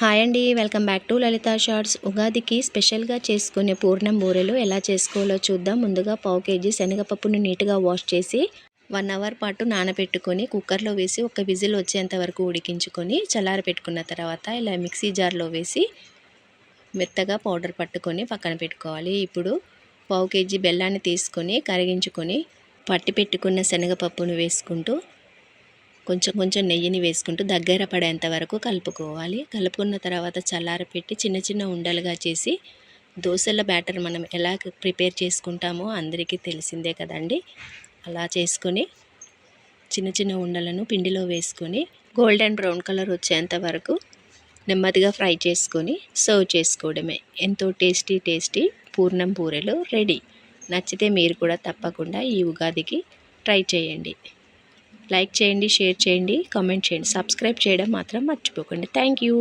Hi అండి, welcome back to Lalitha shorts. ఉగాదికి స్పెషల్గా చేసుకునే పూర్ణం బూరెలు ఎలా చేసుకోవాలో చూద్దాం. ముందుగా పావు కేజీ శనగపప్పును నీట్గా వాష్ చేసి 1 అవర్ పాటు నానబెట్టుకొని కుక్కర్లో వేసి ఒక విజిల్ వచ్చేంత వరకు ఉడికించుకొని చల్లారపెట్టుకున్న తర్వాత ఇలా మిక్సీ జార్లో వేసి మెత్తగా పౌడర్ పట్టుకొని పక్కన పెట్టుకోవాలి. ఇప్పుడు పావు కేజీ బెల్లాన్ని తీసుకొని కరిగించుకొని పట్టి పెట్టుకున్న శనగపప్పును వేసుకుంటూ కొంచెం కొంచెం నెయ్యిని వేసుకుంటూ దగ్గర పడేంత వరకు కలుపుకోవాలి. కలుపుకున్న తర్వాత చల్లారపెట్టి చిన్న చిన్న ఉండలుగా చేసి దోశల బ్యాటర్ మనం ఎలా ప్రిపేర్ చేసుకుంటామో అందరికీ తెలిసిందే కదండి. అలా చేసుకొని చిన్న చిన్న ఉండలను పిండిలో వేసుకొని గోల్డెన్ బ్రౌన్ కలర్ వచ్చేంత వరకు నెమ్మదిగా ఫ్రై చేసుకొని సర్వ్ చేసుకోవడమే. ఎంతో టేస్టీ పూర్ణం బూరెలు రెడీ. నచ్చితే మీరు కూడా తప్పకుండా ఈ ఉగాదికి ట్రై చేయండి. లైక్ చేయండి, షేర్ చేయండి, కామెంట్ చేయండి, సబ్స్క్రైబ్ చేయడం మాత్రం మర్చిపోకండి. Thank you.